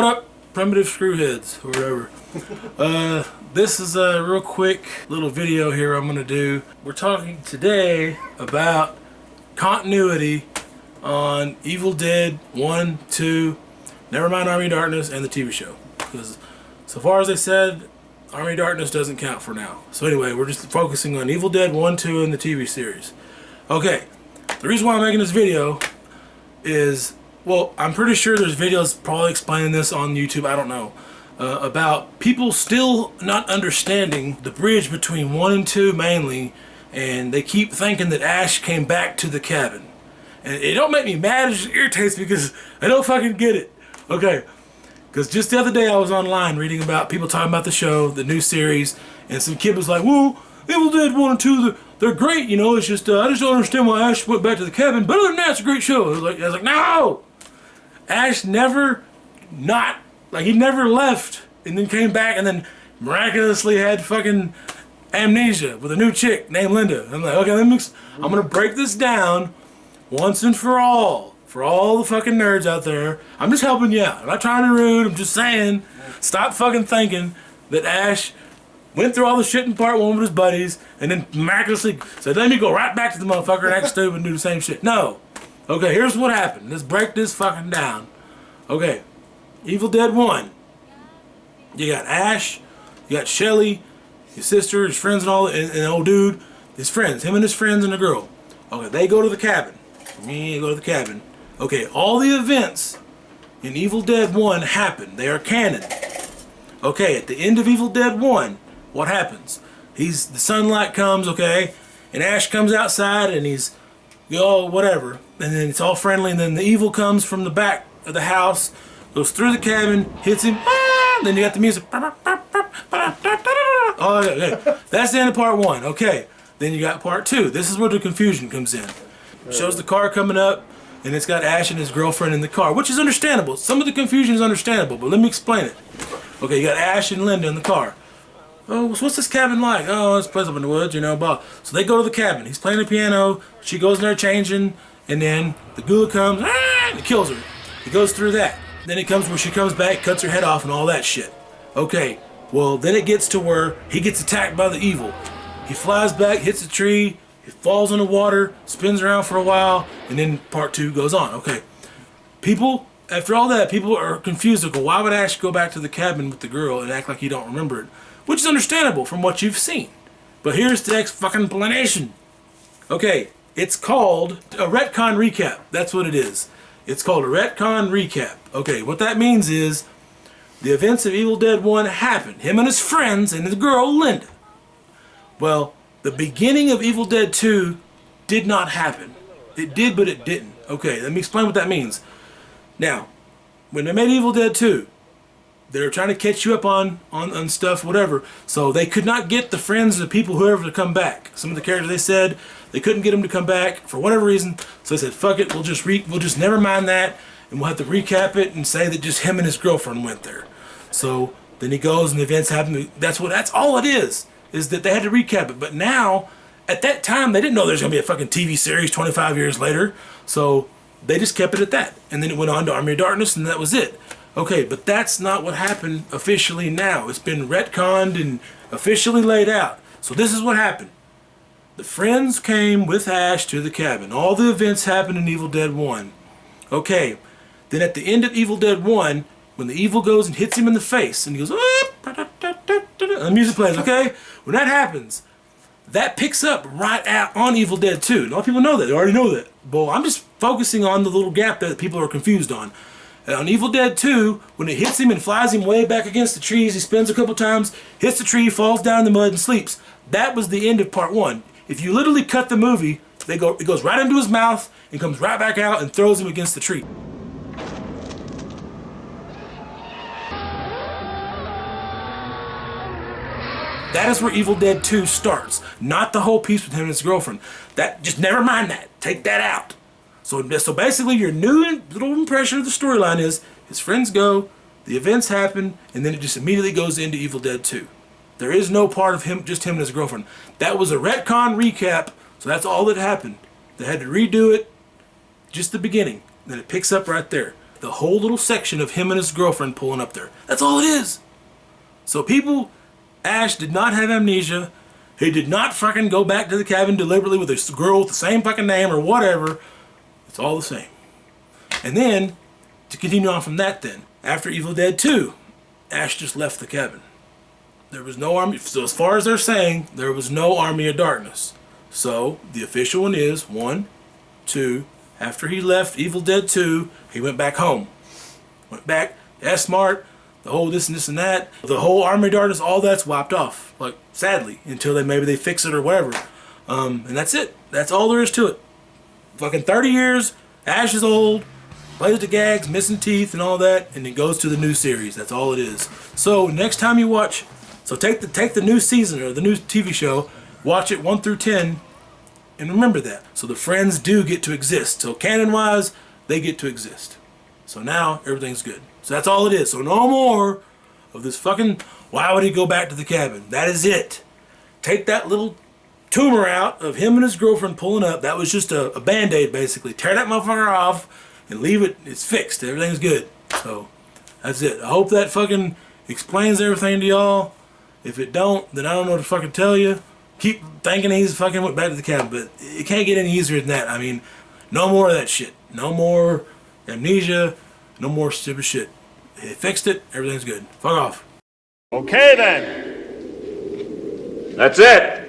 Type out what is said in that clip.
What up, primitive screwheads, or whatever. This is a real quick little video here I'm gonna do. We're talking today about continuity on Evil Dead 1, 2, Nevermind Army of Darkness, and the TV show. Because so far as they said, Army of Darkness doesn't count for now. So anyway, we're just focusing on Evil Dead 1, 2, and the TV series. Okay, the reason why I'm making this video is, well, I'm pretty sure there's videos probably explaining this on YouTube, I don't know, about people still not understanding the bridge between 1 and 2 mainly, and they keep thinking that Ash came back to the cabin. And it don't make me mad, it just irritates me because I don't fucking get it. Okay, because just the other day I was online reading about people talking about the show, the new series, and some kid was like, well, Evil Dead 1 and 2, they're great, you know, it's just, I just don't understand why Ash went back to the cabin, but other than that, it's a great show. I was like, no! Ash never he never left and then came back and then miraculously had fucking amnesia with a new chick named Linda. I'm like, okay, I'm gonna break this down once and for all the fucking nerds out there. I'm just helping you out. I'm not trying to be rude, I'm just saying, stop fucking thinking that Ash went through all the shit in part 1 with his buddies and then miraculously said, let me go right back to the motherfucker and act stupid and do the same shit. No. Okay, here's what happened. Let's break this fucking down. Okay, Evil Dead 1. You got Ash, you got Shelly, his sister, his friends and all, and the old dude, his friends, him and his friends and the girl. Okay, they go to the cabin. Go to the cabin. Okay, all the events in Evil Dead 1 happen. They are canon. Okay, at the end of Evil Dead 1, what happens? The sunlight comes, okay, and Ash comes outside and he's, whatever, and then it's all friendly, and then the evil comes from the back of the house, goes through the cabin, hits him, and then you got the music. Oh, okay. That's the end of part 1. Okay, then you got part 2. This is where the confusion comes in. It shows the car coming up, and it's got Ash and his girlfriend in the car, which is understandable. Some of the confusion is understandable, but let me explain it. Okay, you got Ash and Linda in the car. Oh, so what's this cabin like? Oh, it's a place up in the woods, you know, blah. So they go to the cabin. He's playing the piano. She goes in there changing, and then the ghoul comes and kills her. He goes through that. Then it comes where she comes back, cuts her head off, and all that shit. Okay, well, then it gets to where he gets attacked by the evil. He flies back, hits a tree, he falls in the water, spins around for a while, and then part 2 goes on. Okay, people, after all that, people are confused. They go, why would Ash go back to the cabin with the girl and act like he don't remember it? Which is understandable from what you've seen. But here's the next fucking explanation. Okay, it's called a retcon recap. That's what it is. It's called a retcon recap. Okay, what that means is the events of Evil Dead 1 happened. Him and his friends and the girl, Linda. Well, the beginning of Evil Dead 2 did not happen. It did, but it didn't. Okay, let me explain what that means. Now, when they made Evil Dead 2, they were trying to catch you up on stuff, whatever. So they could not get the friends, the people, whoever to come back. Some of the characters, they said they couldn't get them to come back for whatever reason. So they said, fuck it, we'll just never mind that, and we'll have to recap it and say that just him and his girlfriend went there. So then he goes and the events happen. That's all it is that they had to recap it. But now, at that time, they didn't know there's gonna be a fucking TV series 25 years later. So they just kept it at that. And then it went on to Army of Darkness, and that was it. Okay, but that's not what happened officially now. It's been retconned and officially laid out. So this is what happened. The friends came with Ash to the cabin. All the events happened in Evil Dead 1. Okay, then at the end of Evil Dead 1, when the evil goes and hits him in the face, and he goes, and the music plays, okay? When that happens, that picks up right out on Evil Dead 2. A lot of people know that. They already know that. But I'm just focusing on the little gap that people are confused on. On Evil Dead 2, when it hits him and flies him way back against the trees, he spins a couple times, hits the tree, falls down in the mud, and sleeps. That was the end of part 1. If you literally cut the movie, it goes right into his mouth and comes right back out and throws him against the tree. That is where Evil Dead 2 starts, not the whole piece with him and his girlfriend. Just never mind that. Take that out. So basically your new little impression of the storyline is his friends go, the events happen, and then it just immediately goes into Evil Dead 2. There is no part of him, just him and his girlfriend. That was a retcon recap, so that's all that happened. They had to redo it, just the beginning. Then it picks up right there. the whole little section of him and his girlfriend pulling up there. That's all it is. So people, Ash did not have amnesia. He did not fucking go back to the cabin deliberately with a girl with the same fucking name or whatever. It's all the same. And then, to continue on from that then, after Evil Dead 2, Ash just left the cabin. There was no army, so as far as they're saying, there was no Army of Darkness. So, the official one is 1, 2, after he left Evil Dead 2, he went back home. Went back, that's smart, the whole this and this and that, the whole Army of Darkness, all that's wiped off. Like, sadly, until maybe they fix it or whatever. And that's it. That's all there is to it. Fucking 30 years, Ash is old, plays the gags, missing teeth and all that, and it goes to the new series. That's all it is. So, next time you watch... So take the new season or the new TV show, watch it 1 through 10, and remember that. So the friends do get to exist. So canon-wise, they get to exist. So now everything's good. So that's all it is. So no more of this fucking, why would he go back to the cabin? That is it. Take that little tumor out of him and his girlfriend pulling up. That was just a Band-Aid basically. Tear that motherfucker off and leave it. It's fixed. Everything's good. So that's it. I hope that fucking explains everything to y'all. If it don't, then I don't know what to fucking tell you. Keep thinking he's fucking went back to the cabin, but it can't get any easier than that. I mean, no more of that shit. No more amnesia. No more stupid shit. They fixed it. Everything's good. Fuck off. Okay then. That's it.